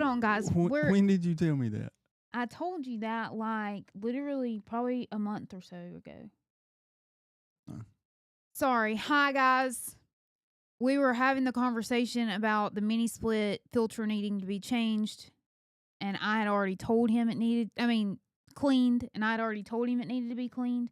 on, guys. When did you tell me that? I told you that like literally probably a month or so ago. Oh. Sorry. Hi, guys. We were having the conversation about the mini split filter needing to be changed, and I had already told him cleaned, and I had already told him it needed to be cleaned.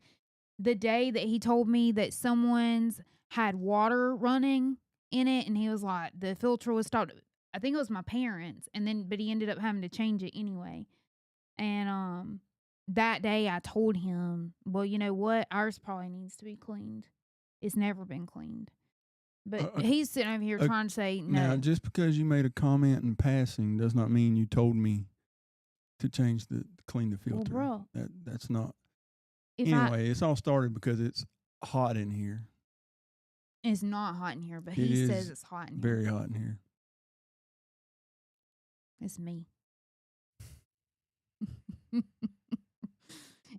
The day that he told me that someone's had water running in it, and he was like, the filter was stopped. I think it was my parents, but he ended up having to change it anyway. And that day I told him, well, you know what? Ours probably needs to be cleaned. It's never been cleaned. But he's sitting over here trying to say no. Now, just because you made a comment in passing does not mean you told me to clean the filter. Well, bro, that's not. Anyway, it's all started because it's hot in here. It's not hot in here, but he says it's hot in here. Very hot in here. It's me.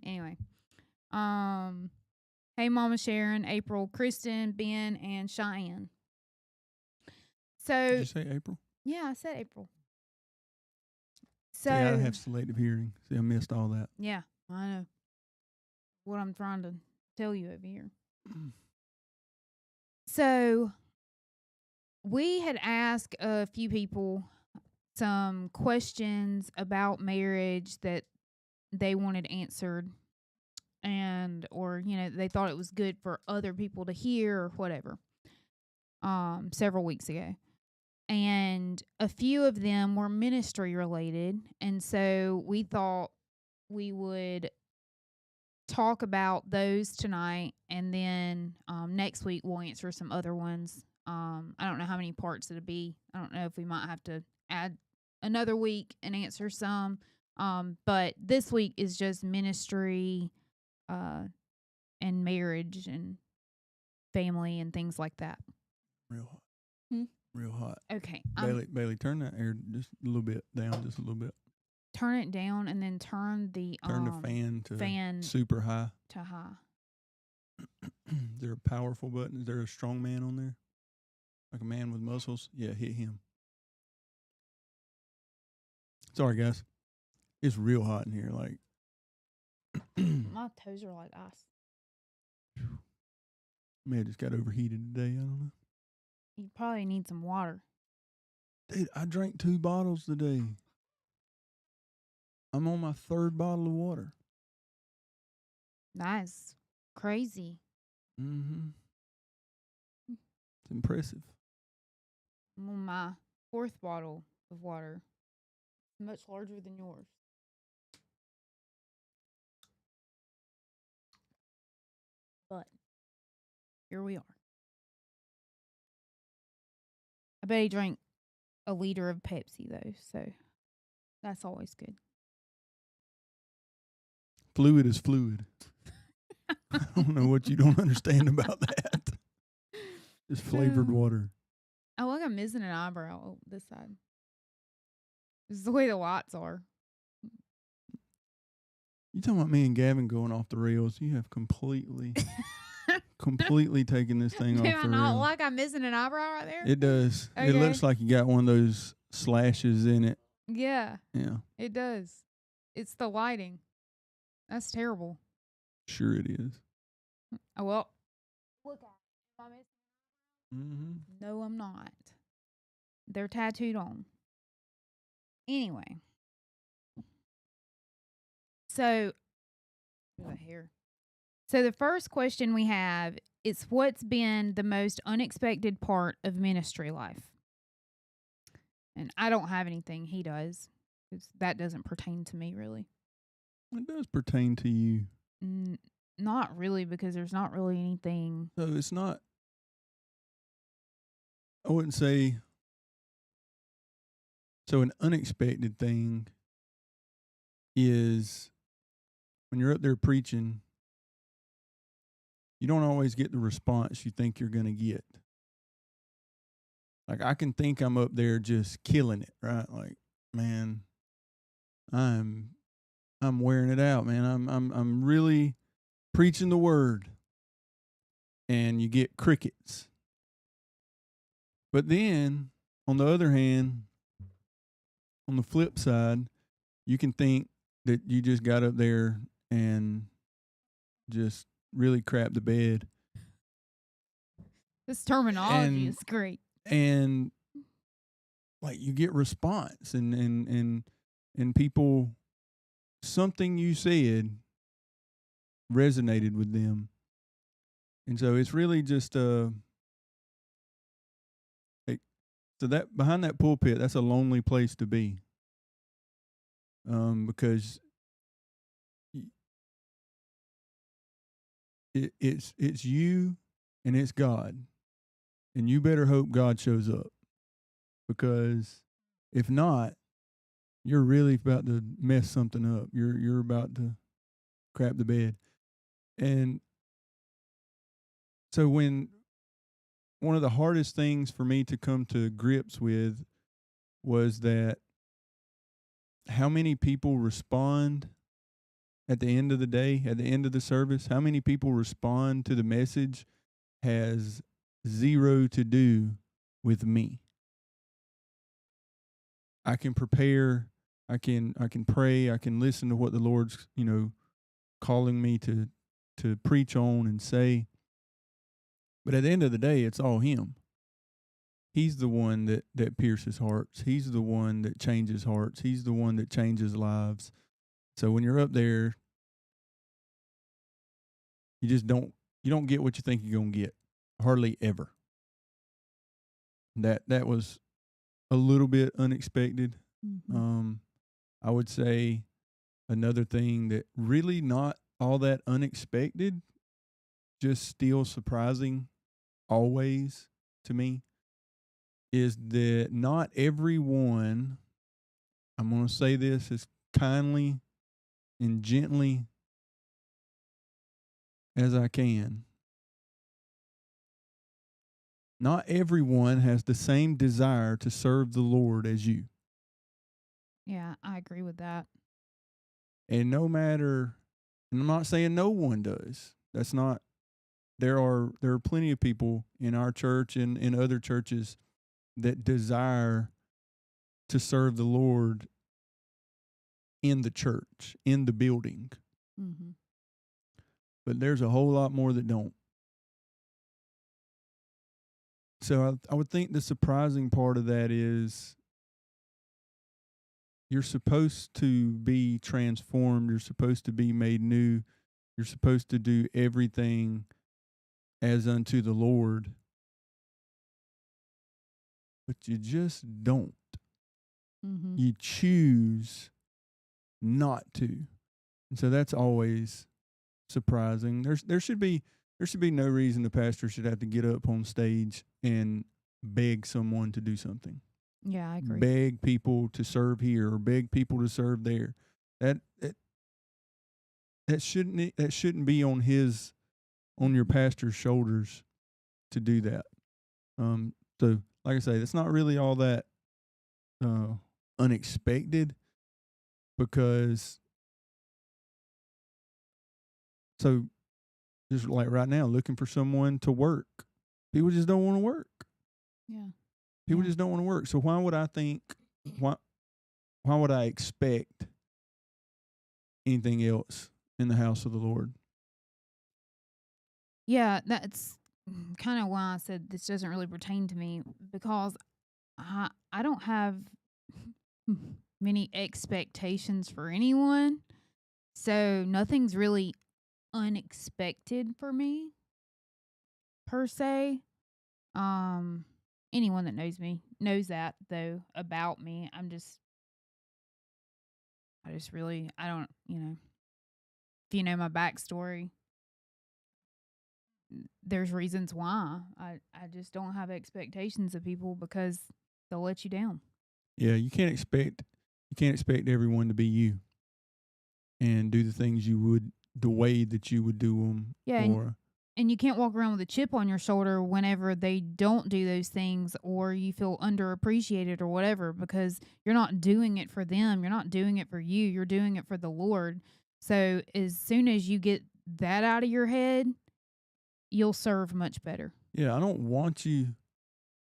Anyway. Hey, Mama Sharon, April, Kristen, Ben, and Cheyenne. So, did you say April? Yeah, I said April. So yeah, I have selective hearing. See, I missed all that. Yeah, I know what I'm trying to tell you over here. So we had asked a few people some questions about marriage that they wanted answered, or they thought it was good for other people to hear or whatever, several weeks ago. And a few of them were ministry related, and so we thought we would talk about those tonight, and then next week we'll answer some other ones. I don't know how many parts it'll be. I don't know if we might have to add another week and answer some. But this week is just ministry, and marriage and family and things like that. Real hot. Hmm? Real hot. Okay. Bailey, turn that air just a little bit down, just a little bit. Turn it down and then turn the fan to super high. To high. Is there a powerful button? Is there a strong man on there? Like a man with muscles? Yeah, hit him. Sorry, guys. It's real hot in here. Like my toes are like ice. Man, just got overheated today. I don't know. You probably need some water. Dude, I drank 2 bottles today. I'm on my 3rd bottle of water. That's crazy. Mm-hmm. It's impressive. I'm on my 4th bottle of water. Much larger than yours. But here we are. I bet he drank a liter of Pepsi, though, so that's always good. Fluid is fluid. I don't know what you don't understand about that. It's flavored water. Oh, look, I'm missing an eyebrow this side. This is the way the lights are. You talking about me and Gavin going off the rails? You have completely taken this thing off the rails. Do I not like I'm missing an eyebrow right there? It does. Okay. It looks like you got one of those slashes in it. Yeah. Yeah. It does. It's the lighting. That's terrible. Sure it is. Oh, well. Look at it. Mm-hmm. No, I'm not. They're tattooed on. Anyway. So, here. So the first question we have is, what's been the most unexpected part of ministry life? And I don't have anything. He does. That doesn't pertain to me, really. It does pertain to you. Not really, because there's not really anything. So it's not, I wouldn't say, so an unexpected thing is when you're up there preaching, you don't always get the response you think you're going to get. Like, I can think I'm up there just killing it, right? Like, man, I'm wearing it out, man. I'm really preaching the word, and you get crickets. But then, on the other hand, on the flip side, you can think that you just got up there and just really crap the bed. This terminology And is great. and like you get response and people, something you said resonated with them. And so it's really just like, so that behind that pulpit, that's a lonely place to be. Because it's you and it's God. And you better hope God shows up. Because if not, you're really about to mess something up. You're about to crap the bed. And so when one of the hardest things for me to come to grips with was that how many people respond at the end of the day, at the end of the service, how many people respond to the message has zero to do with me. I can prepare, I can pray, I can listen to what the Lord's, calling me to preach on and say. But at the end of the day, it's all him. He's the one that pierces hearts. He's the one that changes hearts. He's the one that changes lives. So when you're up there, you don't get what you think you're gonna get. Hardly ever. That was a little bit unexpected. Mm-hmm. I would say another thing that really not all that unexpected, just still surprising always to me, is that not everyone, I'm going to say this as kindly and gently as I can, not everyone has the same desire to serve the Lord as you. Yeah, I agree with that. And no matter, and I'm not saying no one does. That's not, there are plenty of people in our church and in other churches that desire to serve the Lord in the church, in the building. Mm-hmm. But there's a whole lot more that don't. So I would think the surprising part of that is you're supposed to be transformed. You're supposed to be made new. You're supposed to do everything as unto the Lord. But you just don't. Mm-hmm. You choose not to. And so that's always surprising. There should be no reason the pastor should have to get up on stage and beg someone to do something. Yeah, I agree. Beg people to serve here or beg people to serve there. That shouldn't be on your pastor's shoulders to do that. So like I say, it's not really all that unexpected, because so just like right now, looking for someone to work, people just don't want to work. Yeah. People just don't want to work. So why would I think? Why would I expect anything else in the house of the Lord? Yeah, that's kind of why I said this doesn't really pertain to me, because I don't have many expectations for anyone. So nothing's really unexpected for me per se. Anyone that knows me knows that though about me. I just really, I don't, if you know my backstory, there's reasons why I just don't have expectations of people, because they'll let you down. Yeah, you can't expect everyone to be you and do the things you would the way that you would do them. Yeah, and you can't walk around with a chip on your shoulder whenever they don't do those things, or you feel underappreciated or whatever, because you're not doing it for them. You're not doing it for you. You're doing it for the Lord. So as soon as you get that out of your head, you'll serve much better. Yeah, I don't want you.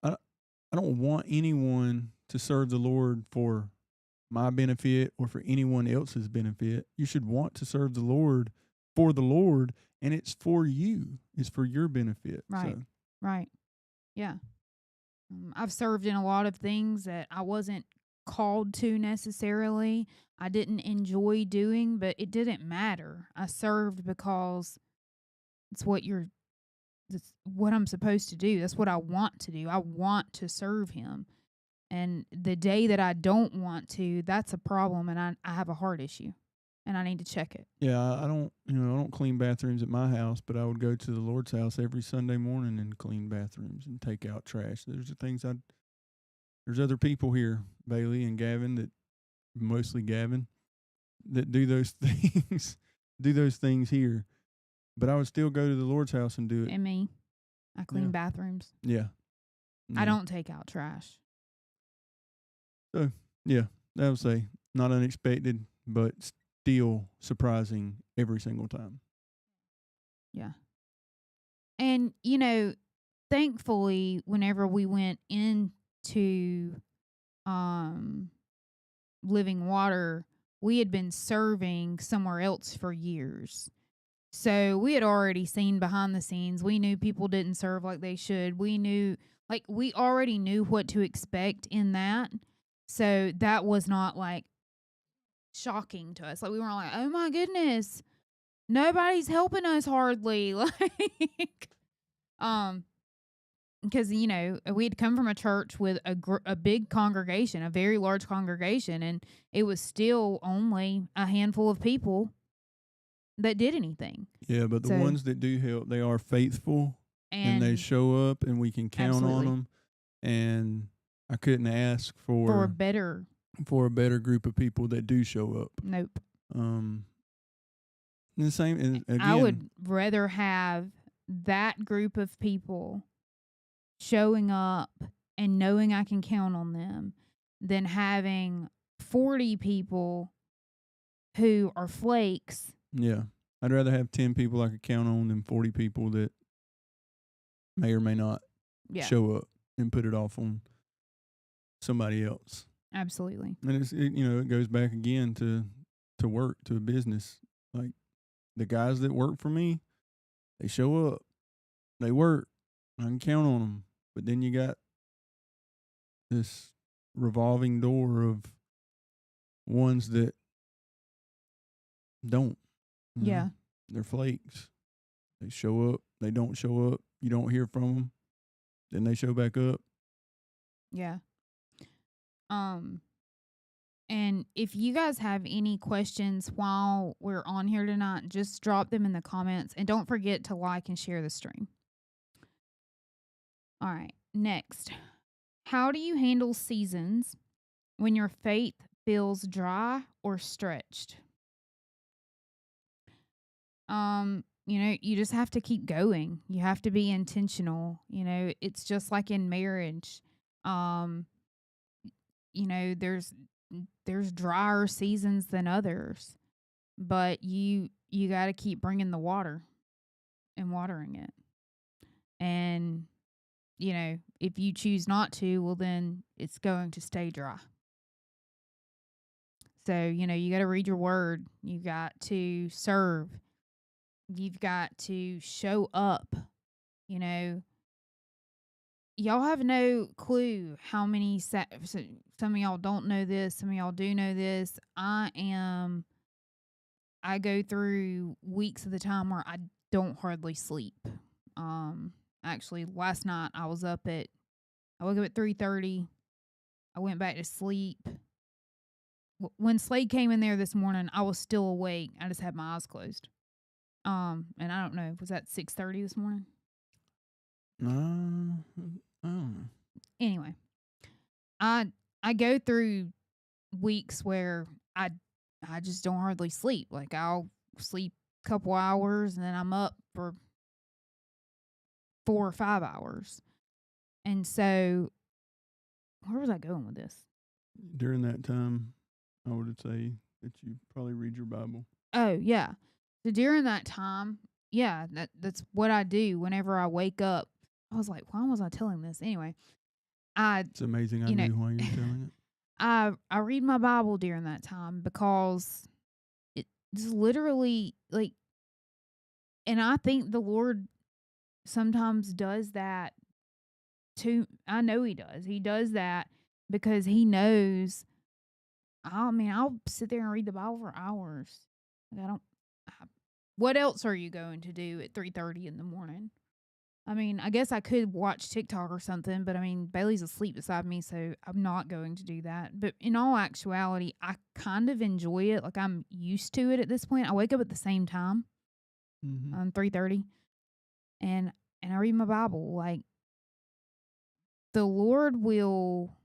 I don't want anyone to serve the Lord for my benefit or for anyone else's benefit. You should want to serve the Lord for the Lord, and it's for you. It's for your benefit. Right. So, Right. Yeah. I've served in a lot of things that I wasn't called to necessarily. I didn't enjoy doing, but it didn't matter. I served because it's that's what I'm supposed to do. That's what I want to do. I want to serve him. And the day that I don't want to, that's a problem, and I have a heart issue and I need to check it. yeah, I don't, I don't clean bathrooms at my house, but I would go to the Lord's house every Sunday morning and clean bathrooms and take out trash. There's other people here, Bailey and Gavin, mostly Gavin, that do those things here. But I would still go to the Lord's house and do it. And me, I clean Yeah. bathrooms. Yeah. I don't take out trash. Yeah, I would say not unexpected, but still surprising every single time. Yeah. And, thankfully, whenever we went into Living Water, we had been serving somewhere else for years. So we had already seen behind the scenes. We knew people didn't serve like they should. We already knew what to expect in that. So that was not like shocking to us. Like, we weren't like, oh my goodness, nobody's helping us hardly. Because, we had come from a church with a big congregation, a very large congregation, and it was still only a handful of people that did anything. Yeah, but the So- ones that do help, they are faithful and they show up, and we can count Absolutely. on them. And I couldn't ask for a for a better group of people that do show up. nope. And the same, and again, I would rather have that group of people showing up and knowing I can count on them than having 40 people who are flakes. yeah, I'd rather have 10 people I could count on than 40 people that may or may not Yeah, show up and put it off on somebody else. absolutely. And it goes back again to work, to a business. Like, the guys that work for me, they show up, they work, I can count on them. But then you got this revolving door of ones that don't. you know. Yeah. They're flakes. They show up, they don't show up, you don't hear from them, then they show back up. Yeah. And if you guys have any questions while we're on here tonight, just drop them in the comments, and don't forget to like and share the stream. All right. Next, how do you handle seasons when your faith feels dry or stretched? You just have to keep going. You have to be intentional. It's just like in marriage. There's drier seasons than others, but you got to keep bringing the water and watering it. And if you choose not to, well, then it's going to stay dry. So, you got to read your word. You got to serve. You've got to show up. Y'all have no clue how many some of y'all don't know this, some of y'all do know this. I go through weeks of the time where I don't hardly sleep. Actually, last night I woke up at 3:30. I went back to sleep. When Slade came in there this morning, I was still awake. I just had my eyes closed. And I don't know, was that 6:30 this morning? I don't know. Anyway, I go through weeks where I just don't hardly sleep. Like, I'll sleep a couple hours and then I'm up for 4 or 5 hours. And so, where was I going with this? During that time, I would say that you probably read your Bible. Oh, yeah. So during that time, yeah, that's what I do whenever I wake up. I was like, why was I telling this? Anyway, It's amazing I knew why you were telling it. I read my Bible during that time because it's literally like, and I think the Lord sometimes does that too. I know He does. He does that because He knows. I mean, I'll sit there and read the Bible for hours. Like, I don't. I, what else are you going to do at 3:30 in the morning? I mean, I guess I could watch TikTok or something, but I mean, Bailey's asleep beside me, so I'm not going to do that. But in all actuality, I kind of enjoy it. Like, I'm used to it at this point. I wake up at the same time, Mm-hmm. 3:30, and I read my Bible. Like, the Lord will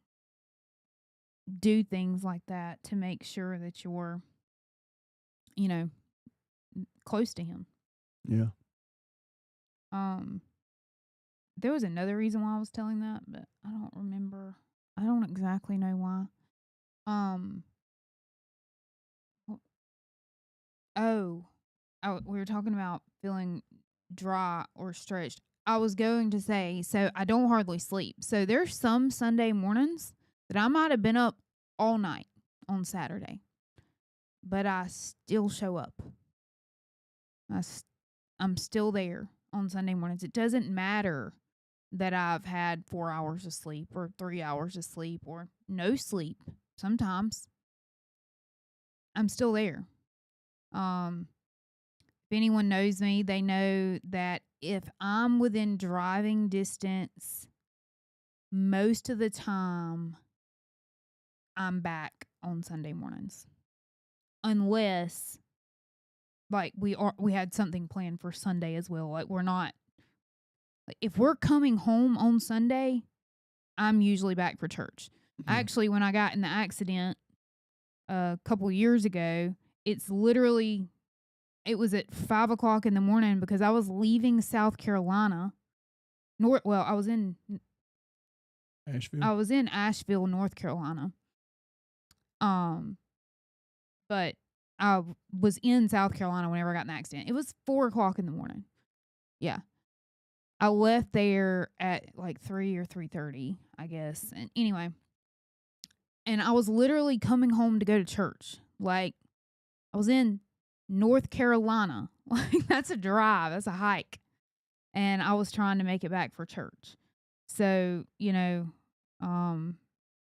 do things like that to make sure that you're, you know, close to Him. Yeah. Um, there was another reason why I was telling that, but I don't remember. I don't exactly know why. Um, oh, we were talking about feeling dry or stretched. I was going to say, so I don't hardly sleep. So there's some Sunday mornings that I might have been up all night on Saturday, but I still show up. I'm still there on Sunday mornings. It doesn't matter that I've had 4 hours of sleep or 3 hours of sleep or no sleep. Sometimes I'm still there. If anyone knows me, they know that if I'm within driving distance, most of the time I'm back on Sunday mornings. Unless like we had something planned for Sunday as well. Like we're not like if we're coming home on Sunday, I'm usually back for church. Yeah. Actually, when I got in the accident a couple years ago, it's literally it was at 5 o'clock in the morning because I was leaving South Carolina. I was in Asheville, North Carolina. But I was in South Carolina whenever I got in the accident. It was 4 o'clock in the morning. Yeah. I left there at like 3 or 3:30, I guess. And anyway, and I was literally coming home to go to church. Like I was in North Carolina. Like that's a drive, that's a hike. And I was trying to make it back for church. So,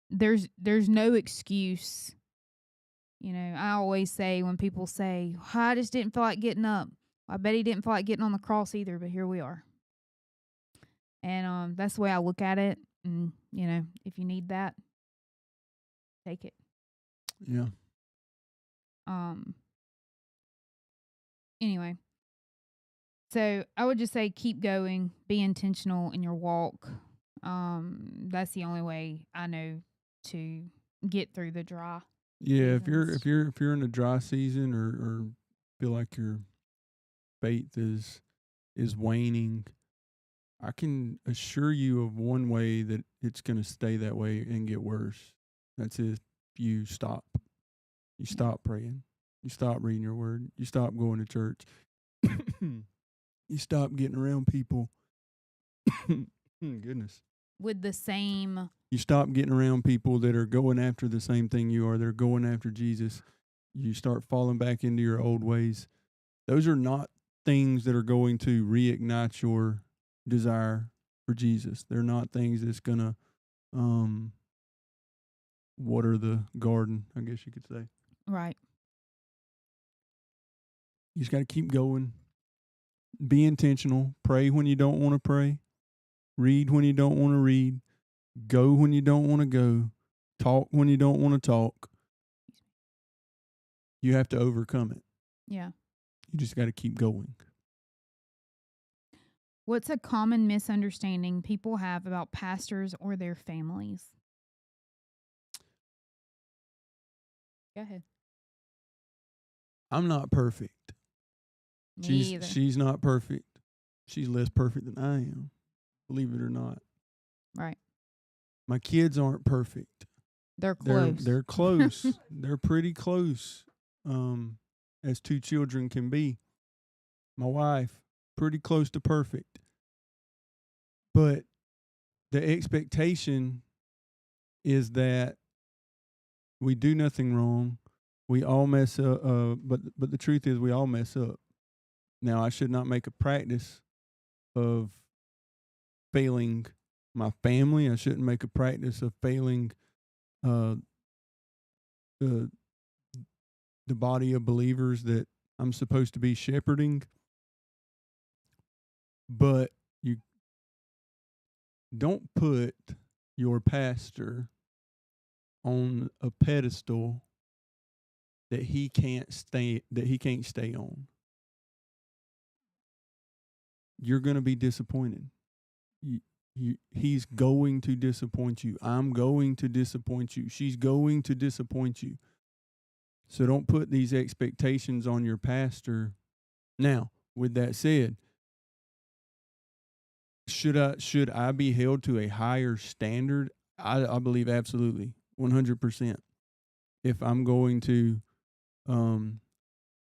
there's no excuse. I always say when people say, I just didn't feel like getting up. I bet he didn't feel like getting on the cross either, but here we are. And that's the way I look at it. And, if you need that, take it. Yeah. Anyway. So I would just say keep going, be intentional in your walk. That's the only way I know to get through the dry. Yeah, seasons. if you're in a dry season or feel like your faith is waning, I can assure you of one way that it's going to stay that way and get worse. That's if you stop. You stop praying. You stop reading your word. You stop going to church. You stop getting around people. Goodness. With the same. You stop getting around people that are going after the same thing you are. They're going after Jesus. You start falling back into your old ways. Those are not things that are going to reignite your desire for Jesus. They're not things that's going to water the garden, I guess you could say. Right. You just got to keep going. Be intentional. Pray when you don't want to pray. Read when you don't want to read. Go when you don't want to go. Talk when you don't want to talk. You have to overcome it. Yeah. You just got to keep going. What's a common misunderstanding people have about pastors or their families? Go ahead. I'm not perfect. Me either. She's not perfect. She's less perfect than I am, believe it or not. Right. My kids aren't perfect. They're close. They're close. They're pretty close, as two children can be. My wife, pretty close to perfect. But the expectation is that We do nothing wrong. We all mess up. But the truth is, we all mess up. Now, I should not make a practice of failing my family. I shouldn't make a practice of failing uh, the the body of believers that I'm supposed to be shepherding. But you don't put your pastor on a pedestal that he can't stay on. You're going to be disappointed. He's going to disappoint you. I'm going to disappoint you. She's going to disappoint you. So don't put these expectations on your pastor. Now, with that said, should I be held to a higher standard? I believe absolutely, 100%. If I'm going to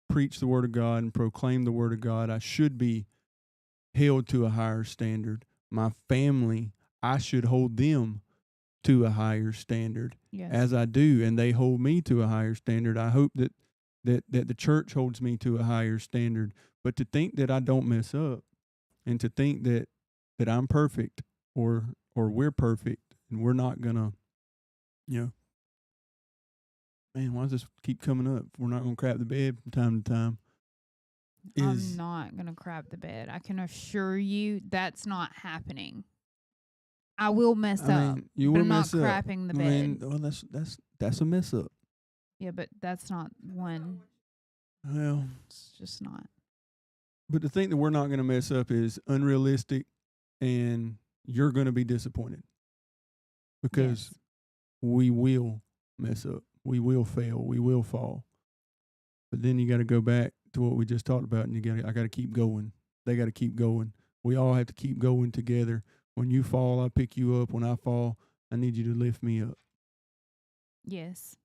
preach the word of God and proclaim the word of God, I should be held to a higher standard. My family, I should hold them to a higher standard, Yes. as I do, and they hold me to a higher standard. I hope that the church holds me to a higher standard. But to think that I don't mess up, and to think that I'm perfect or we're perfect and we're not gonna, man, why does this keep coming up? We're not gonna crap the bed from time to time. I'm not going to crap the bed. I can assure you that's not happening. I will mess up. You but will I'm not mess up. crapping the bed. Well, that's a mess up. Yeah, but that's not one. Well, It's just not. but to think that we're not going to mess up is unrealistic, and you're going to be disappointed because we will mess up. We will fail. We will fall. But then you got to go back to what we just talked about, and I got to keep going. They got to keep going. We all have to keep going together. When you fall, I pick you up. When I fall, I need you to lift me up. Yes.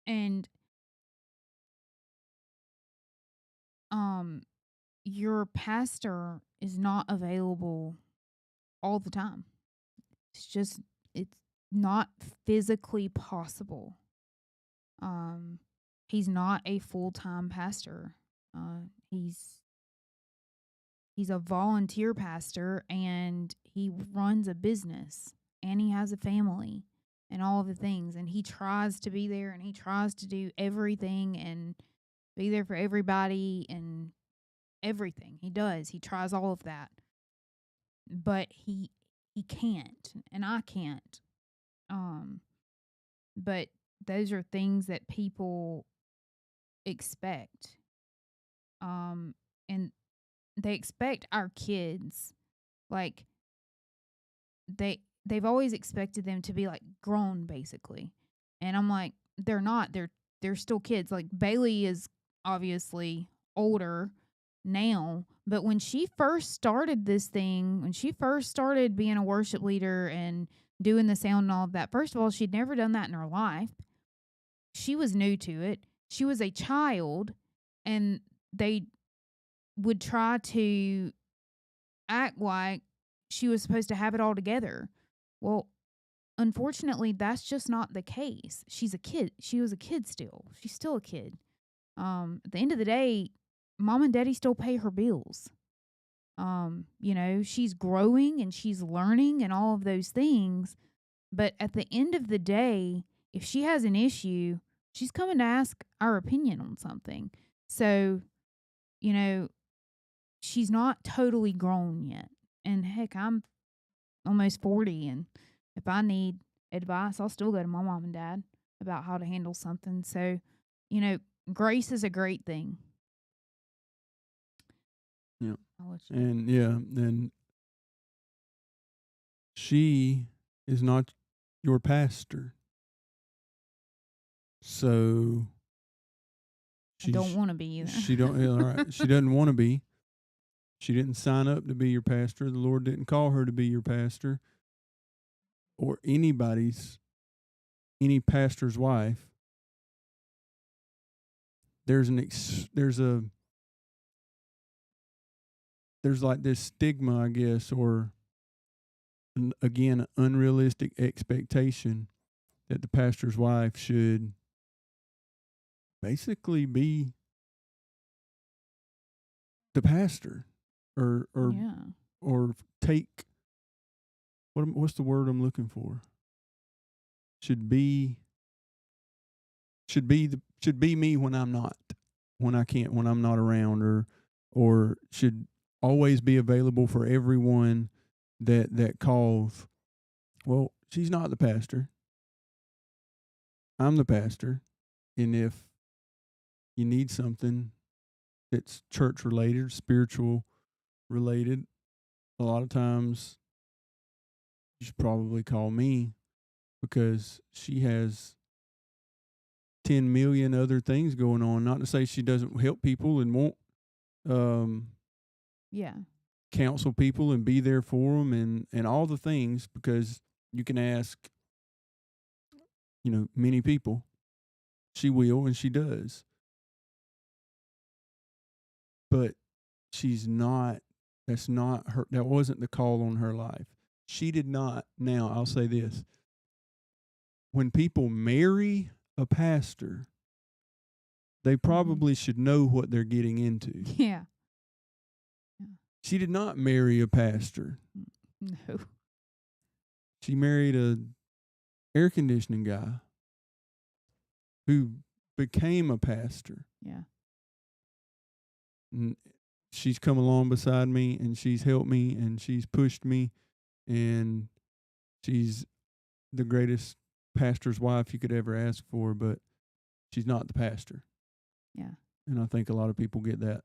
And your pastor is not available all the time. It's not physically possible. He's not a full-time pastor. He's a volunteer pastor, and he runs a business, and he has a family and all of the things, and he tries to be there, and he tries to do everything and be there for everybody and everything. He does. He tries all of that. But he can't, and I can't. But those are things that people expect. And they expect our kids, like they've always expected them to be like grown, basically. And I'm like, they're not. They're still kids. Like Bailey is obviously older now, but when she first started this thing, when she first started being a worship leader and doing the sound and all of that, first of all, she'd never done that in her life. She was new to it. She was a child, and they would try to act like she was supposed to have it all together. Well, unfortunately, that's just not the case. She's a kid. She was a kid still. She's still a kid. At the end of the day, mom and daddy still pay her bills. She's growing and she's learning and all of those things. But at the end of the day, if she has an issue, she's coming to ask our opinion on something. So, she's not totally grown yet. And heck, I'm almost 40, and if I need advice, I'll still go to my mom and dad about how to handle something. So, grace is a great thing. Yeah. And she is not your pastor. So I don't want to be either. She don't. All right. She doesn't want to be. She didn't sign up to be your pastor. The Lord didn't call her to be your pastor, or any pastor's wife. There's like this stigma, I guess, or again, unrealistic expectation that the pastor's wife should basically be the pastor, or Yeah. or take what's the word I'm looking for? Should be should be me when I'm not, when I can't, when I'm not around, or should always be available for everyone that calls. Well, she's not the pastor. I'm the pastor, and if you need something that's church related, spiritual related, a lot of times you should probably call me, because she has 10 million other things going on. Not to say she doesn't help people and won't um, Yeah. counsel people and be there for them, and all the things, because you can ask, many people. She will, and she does. But she's not, that's not her, that wasn't the call on her life. She did not. Now, I'll say this. When people marry a pastor, they probably should know what they're getting into. Yeah. She did not marry a pastor. No. She married a air conditioning guy who became a pastor. Yeah. And she's come along beside me, and she's helped me, and she's pushed me, and she's the greatest pastor's wife you could ever ask for, but she's not the pastor. Yeah. And I think a lot of people get that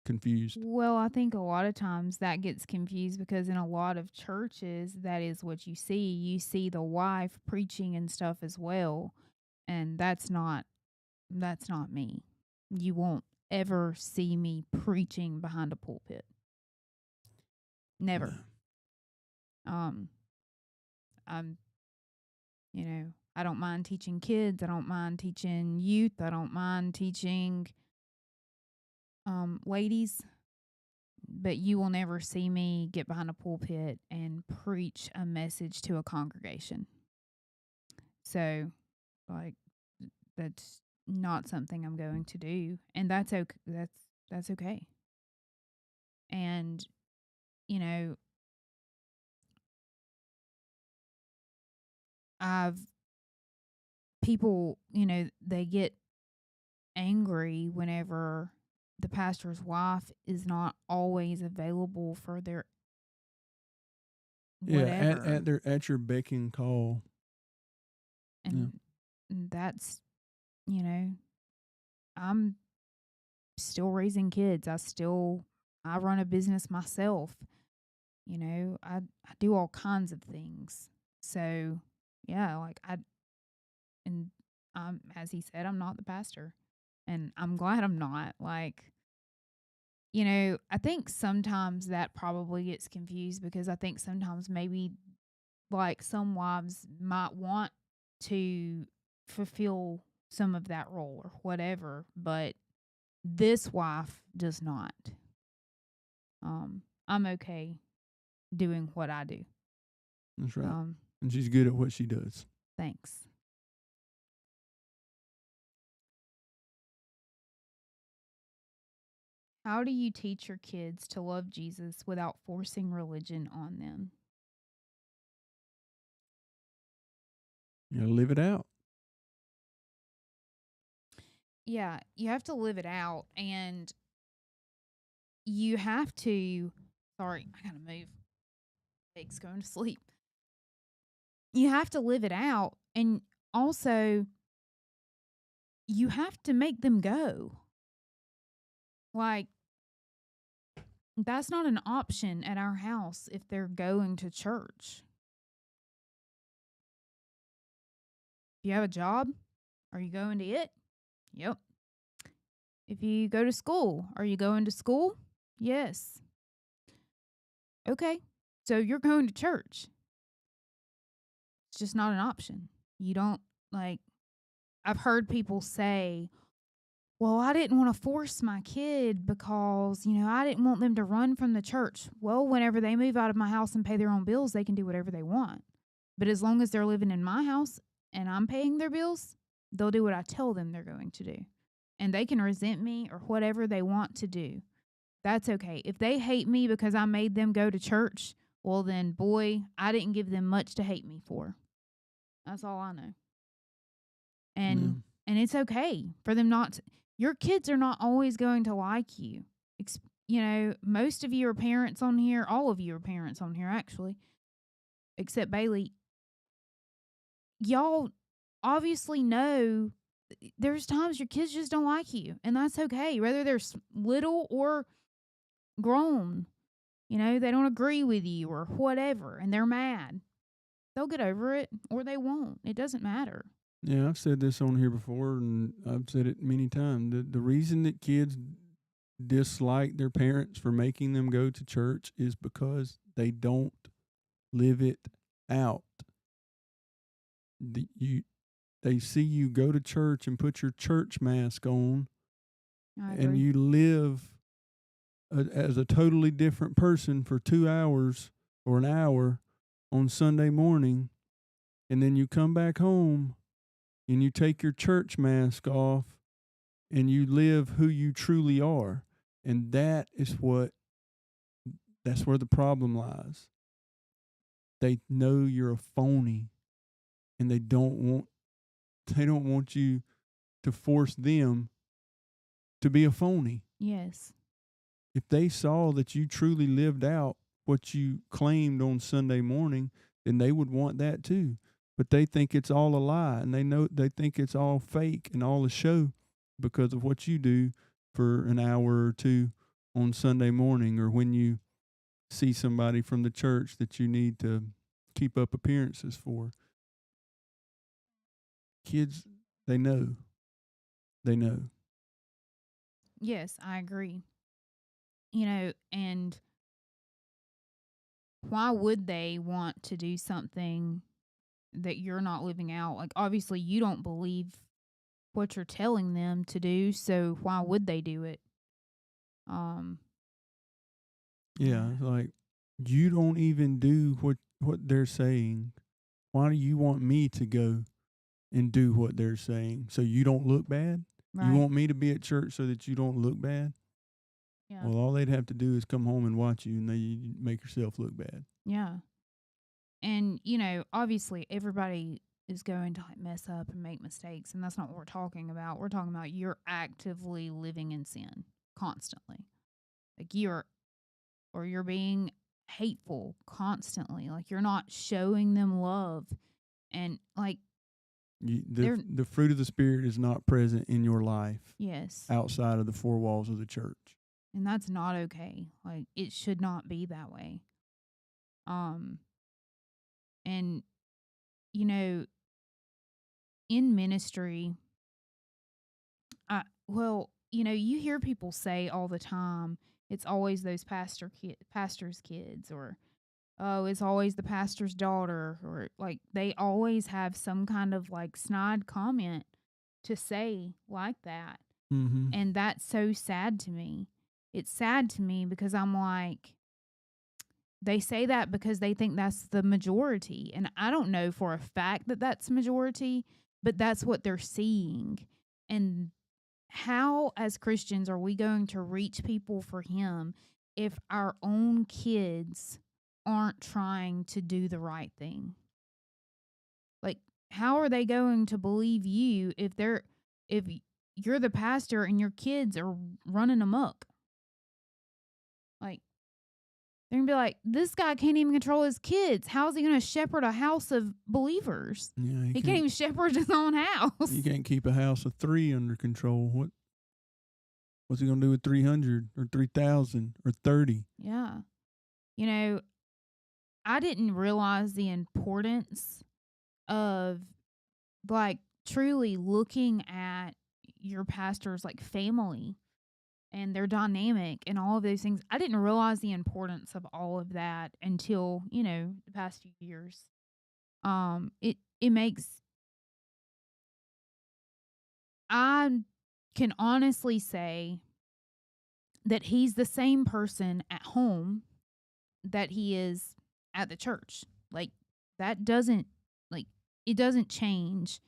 confused. Well, I think a lot of times that gets confused because in a lot of churches, that is what you see. You see the wife preaching and stuff as well, and that's not me. You won't ever see me preaching behind a pulpit. Never. I'm I don't mind teaching kids. I don't mind teaching youth. I don't mind teaching ladies. But you will never see me get behind a pulpit and preach a message to a congregation. So, like, that's not something I'm going to do, and that's okay. That's okay. And I've people, they get angry whenever the pastor's wife is not always available for their whatever. Yeah, at your beck and call. And that's, I'm still raising kids. I run a business myself. I do all kinds of things. So, yeah, as he said, I'm not the pastor. And I'm glad I'm not. I think sometimes that probably gets confused because I think sometimes maybe some wives might want to fulfill some of that role or whatever, but this wife does not. I'm okay doing what I do. That's right. And she's good at what she does. Thanks. How do you teach your kids to love Jesus without forcing religion on them? You gotta live it out. Yeah, you have to live it out, and you have to. Sorry, I gotta move. Meg's going to sleep. You have to live it out, and also you have to make them go. That's not an option at our house if they're going to church. If you have a job, are you going to it? Yep. If you go to school, are you going to school? Yes. Okay. So you're going to church. It's just not an option. You don't I've heard people say, well, I didn't want to force my kid because, I didn't want them to run from the church. Well, whenever they move out of my house and pay their own bills, they can do whatever they want. But as long as they're living in my house and I'm paying their bills, they'll do what I tell them they're going to do. And they can resent me or whatever they want to do. That's okay. If they hate me because I made them go to church, well then, boy, I didn't give them much to hate me for. That's all I know. And it's okay for them not to, your kids are not always going to like you. Most of you are parents on here. All of you are parents on here, actually, except Bailey. Y'all obviously know there's times your kids just don't like you, and that's okay, whether they're little or grown. They don't agree with you or whatever, and they're mad. They'll get over it, or they won't. It doesn't matter. Yeah, I've said this on here before, and I've said it many times. The reason that kids dislike their parents for making them go to church is because they don't live it out. They see you go to church and put your church mask on, and you live as a totally different person for 2 hours or an hour on Sunday morning, and then you come back home and you take your church mask off and you live who you truly are. And that's where the problem lies. They know you're a phony, and they don't want you to force them to be a phony. Yes. If they saw that you truly lived out what you claimed on Sunday morning, then they would want that too. But they think it's all a lie, and they think it's all fake and all a show because of what you do for an hour or two on Sunday morning, or when you see somebody from the church that you need to keep up appearances for. Kids, they know. They know. Yes, I agree. And why would they want to do something that you're not living out? Like, obviously, you don't believe what you're telling them to do, so why would they do it? Yeah, like, you don't even do what they're saying. Why do you want me to go and do what they're saying so you don't look bad? Right. You want me to be at church so that you don't look bad? Yeah. Well, all they'd have to do is come home and watch you, and you make yourself look bad. Yeah. And, obviously everybody is going to mess up and make mistakes, and that's not what we're talking about. We're talking about you're actively living in sin constantly. Like you're being hateful constantly. Like you're not showing them love. And like the fruit of the Spirit is not present in your life. Yes. Outside of the four walls of the church. And that's not okay. Like it should not be that way. And in ministry, you hear people say all the time, it's always those pastor's kids, or oh, it's always the pastor's daughter, or like they always have some kind of like snide comment to say like that. Mm-hmm. And that's so sad to me. It's sad to me because I'm like, they say that because they think that's the majority. And I don't know for a fact that that's majority, but that's what they're seeing. And how, as Christians, are we going to reach people for Him if our own kids aren't trying to do the right thing? Like, how are they going to believe you if you're the pastor and your kids are running amok? Like, they're going to be like, this guy can't even control his kids. How is he going to shepherd a house of believers? Yeah, he can't even shepherd his own house. You can't keep a house of 3 under control. What's he going to do with 300 or 3,000 or 30? Yeah. I didn't realize the importance of like truly looking at your pastor's like family and their dynamic and all of those things. I didn't realize the importance of all of that until, the past few years. It makes, I can honestly say that he's the same person at home that he is at the church. Like that doesn't it doesn't change.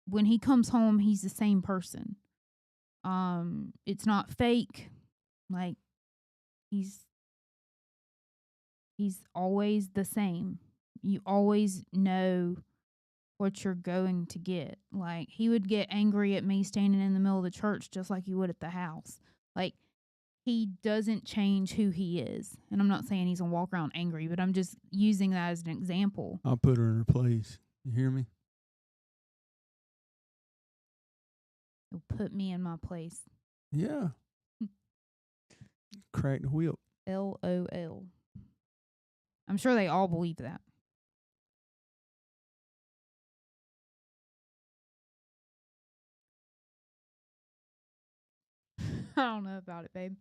When he comes home, he's the same person. It's not fake. Like he's he's always the same. You always know what you're going to get. Like he would get angry at me standing in the middle of the church just like he would at the house. Like he doesn't change who he is. And I'm not saying he's gonna walk around angry, but I'm just using that as an example. I'll put her in her place. You hear me? He'll put me in my place. Yeah. Crack the whip. LOL. I'm sure they all believe that. I don't know about it, babe.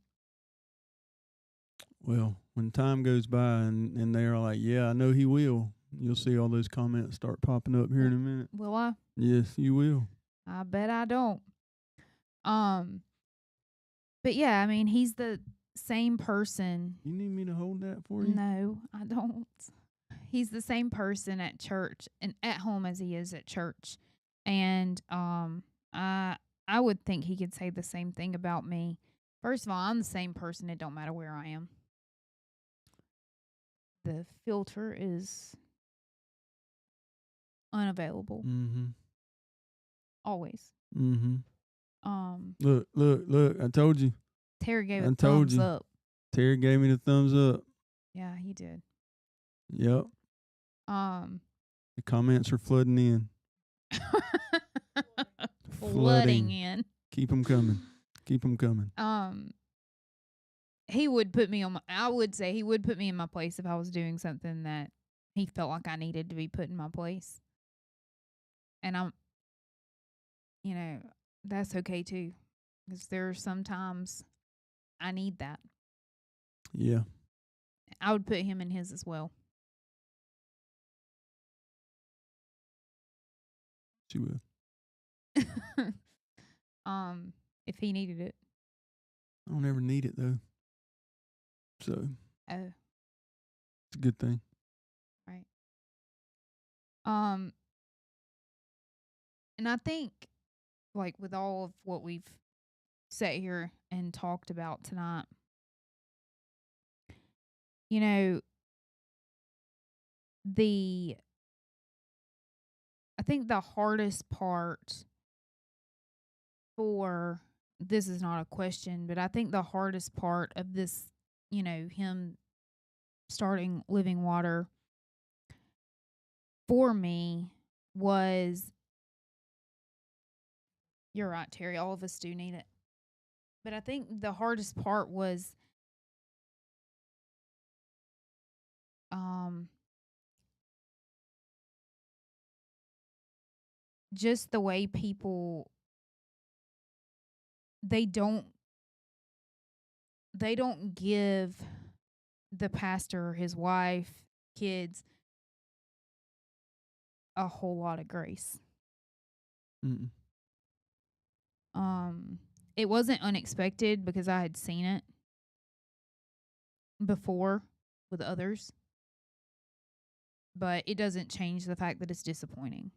Well, when time goes by and they're like, yeah, I know he will, you'll see all those comments start popping up here in a minute. Will I? Yes, you will. I bet I don't. But yeah, I mean, he's the same person. You need me to hold that for you? No, I don't. He's the same person at church and at home as he is at church. And I would think he could say the same thing about me. First of all, I'm the same person. It don't matter where I am. The filter is unavailable. Mm-hmm. Always. Mm-hmm. Look, I told you. Terry gave I a told thumbs you. up. Terry gave me the thumbs up. Yeah, he did. Yep. The comments are flooding in. Flooding in. Keep them coming. Keep them coming. He would put me on my, I would say he would put me in my place if I was doing something that he felt like I needed to be put in my place. And that's okay too. Because there are sometimes I need that. Yeah. I would put him in his as well. She will. If he needed it. I don't ever need it though. So Oh. It's a good thing. Right. And I think like with all of what we've sat here and talked about tonight, you know, I think the hardest part for this is not a question, but I think the hardest part of this, him starting Living Water for me was, you're right, Terry, all of us do need it. But I think the hardest part was just the way people they don't give the pastor, his wife, kids a whole lot of grace. Mm-mm. It wasn't unexpected because I had seen it before with others, but it doesn't change the fact that it's disappointing.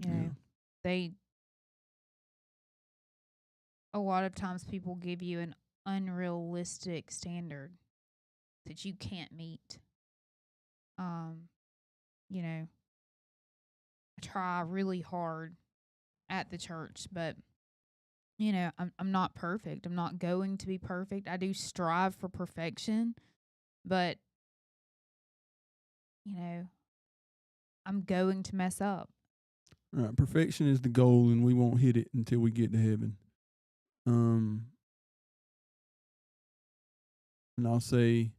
You know, a lot of times people give you an unrealistic standard that you can't meet. I try really hard at the church, but I'm not perfect. I'm not going to be perfect. I do strive for perfection, but I'm going to mess up. Right, perfection is the goal, and we won't hit it until we get to heaven. And I'll say,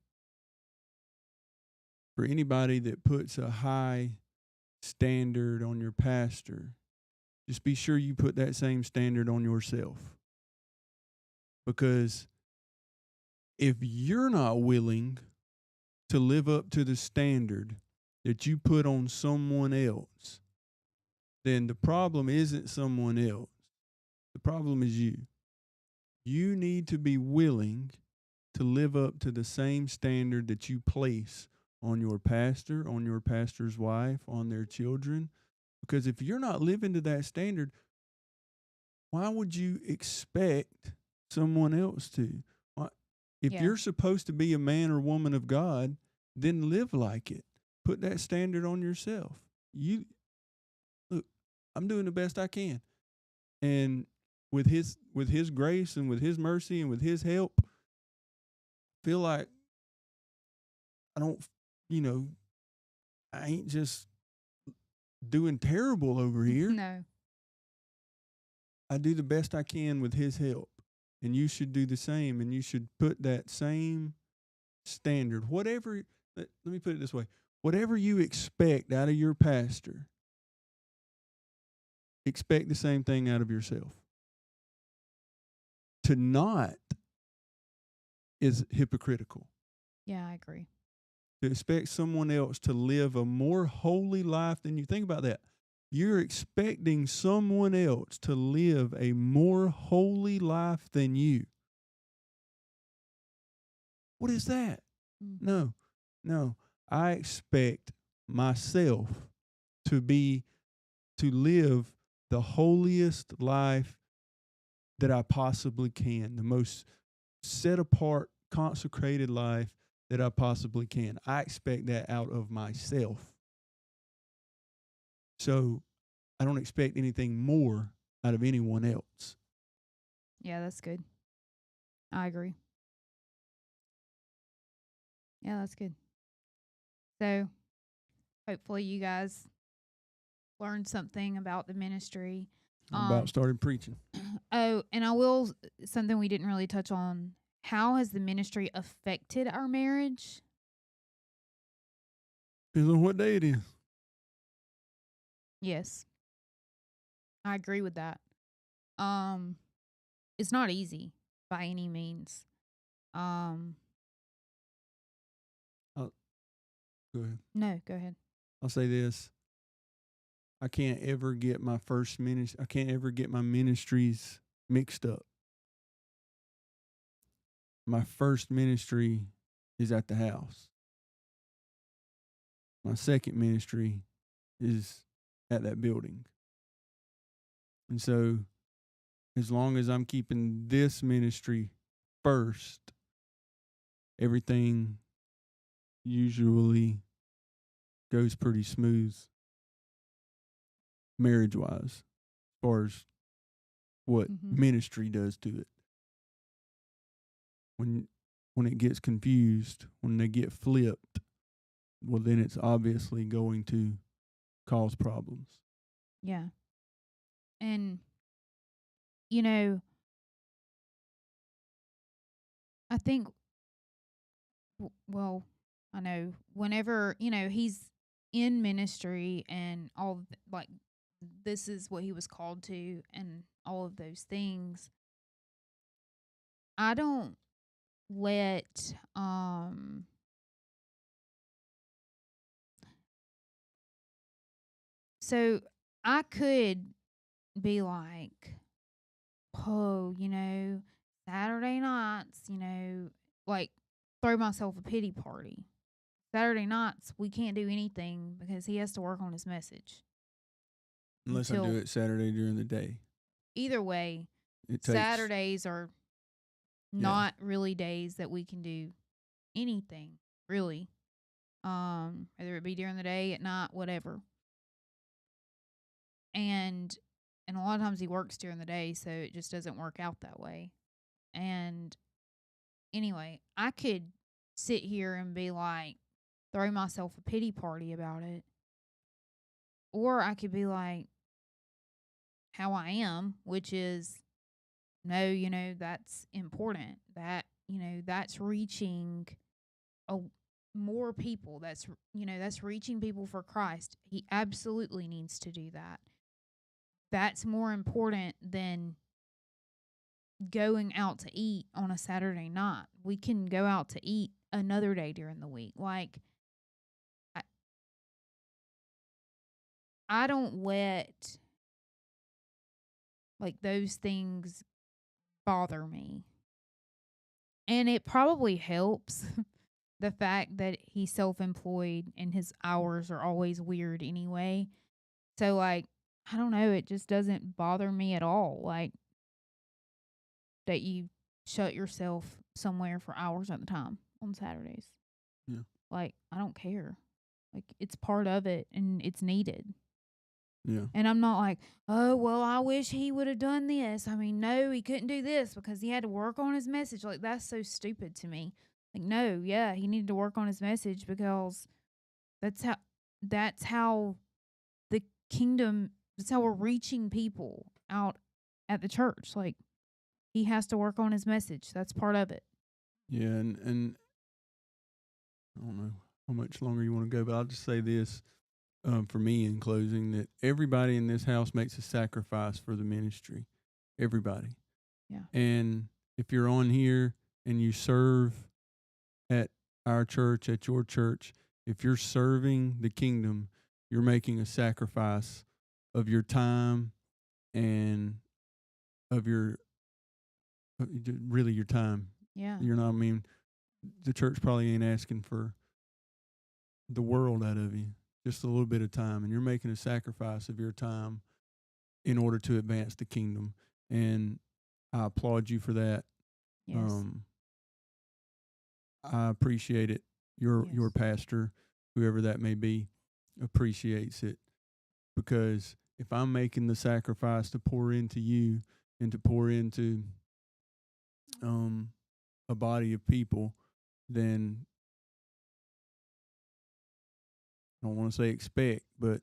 for anybody that puts a high standard on your pastor, just be sure you put that same standard on yourself. Because if you're not willing to live up to the standard that you put on someone else, then the problem isn't someone else. The problem is you. You need to be willing to live up to the same standard that you place on your pastor, on your pastor's wife, on their children. Because if you're not living to that standard, why would you expect someone else to? If Yeah. you're supposed to be a man or woman of God, then live like it. Put that standard on yourself. You look, I'm doing the best I can. And with his grace and with his mercy and with his help, feel like I don't, you know, I ain't just doing terrible over here. No. I do the best I can with his help. And you should do the same. And you should put that same standard. Let me put it this way. Whatever you expect out of your pastor, expect the same thing out of yourself. To not is hypocritical. Yeah, I agree. To expect someone else to live a more holy life than you. Think about that. You're expecting someone else to live a more holy life than you. What is that? Mm. No. I expect myself to live the holiest life that I possibly can, the most set apart, consecrated life that I possibly can. I expect that out of myself. So I don't expect anything more out of anyone else. Yeah, that's good. I agree. Yeah, that's good. So hopefully you guys learned something about the ministry. I about started preaching. Oh, and something we didn't really touch on. How has the ministry affected our marriage? Depends on what day it is. Yes. I agree with that. It's not easy by any means. Um, Go ahead. no, go ahead. I'll say this. I can't ever get my ministries mixed up. My first ministry is at the house. My second ministry is at that building. And so as long as I'm keeping this ministry first, everything usually goes pretty smooth marriage wise, as far as what ministry does to it. When it gets confused, when they get flipped, well, then it's obviously going to cause problems. Yeah. And, I think, well, I know whenever, he's in ministry and like, this is what he was called to and all of those things, I don't let, so I could be like, oh, Saturday nights, like throw myself a pity party. Saturday nights, we can't do anything because he has to work on his message. Unless I do it Saturday during the day. Either way, Saturdays are not really days that we can do anything, really. Whether it be during the day, at night, whatever. And a lot of times he works during the day, so it just doesn't work out that way. And anyway, I could sit here and be like, throw myself a pity party about it. Or I could be like, how I am, which is, no, that's important. That's reaching more people. That's reaching people for Christ. He absolutely needs to do that. That's more important than going out to eat on a Saturday night. We can go out to eat another day during the week. Like, I don't let like those things bother me. And it probably helps the fact that he's self-employed and his hours are always weird anyway. So like, I don't know, it just doesn't bother me at all. Like that you shut yourself somewhere for hours at a time on Saturdays. Yeah. Like, I don't care. Like, it's part of it and it's needed. Yeah. And I'm not like, oh, well, I wish he would have done this. I mean, no, he couldn't do this because he had to work on his message. Like, that's so stupid to me. Like, no, yeah, he needed to work on his message because that's how the kingdom, that's how we're reaching people out at the church. Like, he has to work on his message. That's part of it. Yeah, and I don't know how much longer you want to go, but I'll just say this for me in closing, that everybody in this house makes a sacrifice for the ministry. Everybody. Yeah. And if you're on here and you serve at our church, at your church, if you're serving the kingdom, you're making a sacrifice of your time and of your really your time. Yeah. You're not, I mean, the church probably ain't asking for the world out of you, just a little bit of time, and you're making a sacrifice of your time in order to advance the kingdom. And I applaud you for that. Yes. I appreciate it. Your Yes. pastor, whoever that may be, appreciates it, because if I'm making the sacrifice to pour into you and to pour into a body of people, then I don't want to say expect, but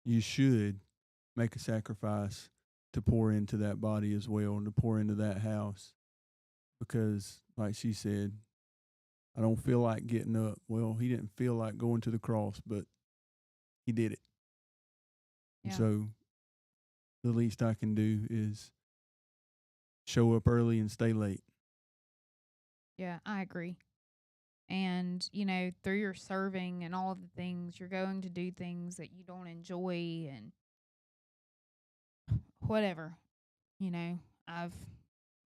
you should make a sacrifice to pour into that body as well and to pour into that house. Because, like she said, I don't feel like getting up. Well, he didn't feel like going to the cross, but he did it. Yeah. And so the least I can do is show up early and stay late. Yeah, I agree. And, you know, through your serving and all of the things, you're going to do things that you don't enjoy and whatever. You know,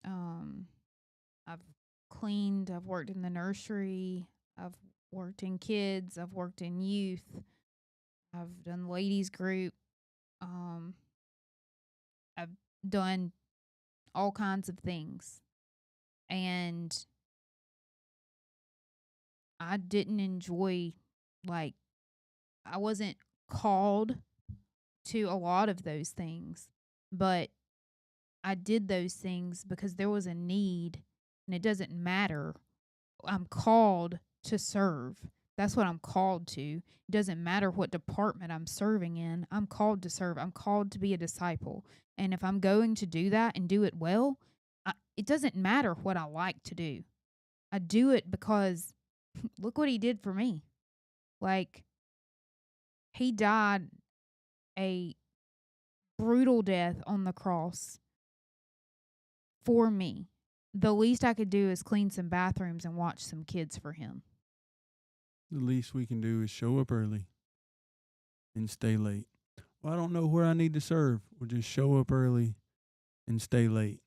um I've cleaned, I've worked in the nursery, I've worked in kids, I've worked in youth, I've done ladies group, um I've done all kinds of things. And I didn't enjoy, like, I wasn't called to a lot of those things, but I did those things because there was a need, and it doesn't matter. I'm called to serve. That's what I'm called to. It doesn't matter what department I'm serving in. I'm called to serve. I'm called to be a disciple. And if I'm going to do that and do it well, it doesn't matter what I like to do. I do it because look what he did for me. Like, he died a brutal death on the cross for me. The least I could do is clean some bathrooms and watch some kids for him. The least we can do is show up early and stay late. Well, I don't know where I need to serve. We'll just show up early and stay late.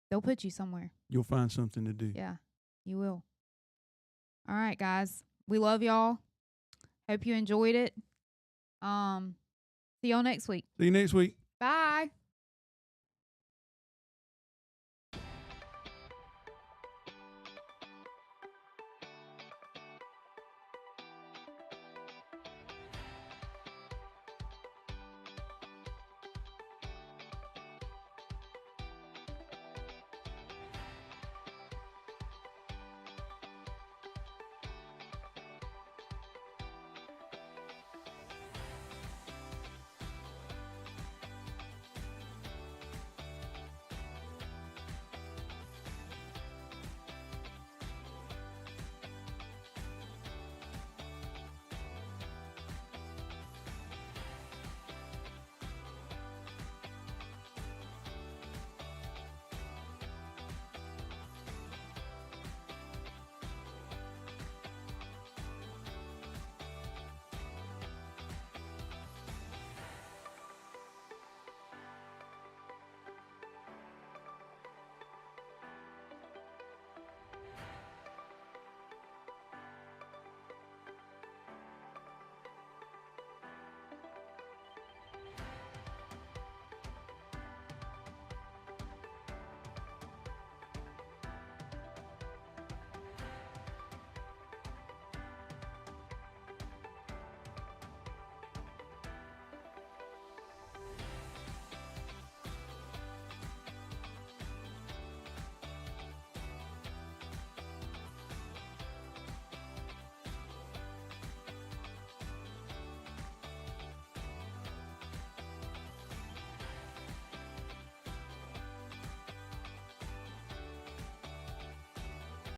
They'll put you somewhere. You'll find something to do. Yeah, you will. All right, guys. We love y'all. Hope you enjoyed it. See y'all next week. See you next week. Bye.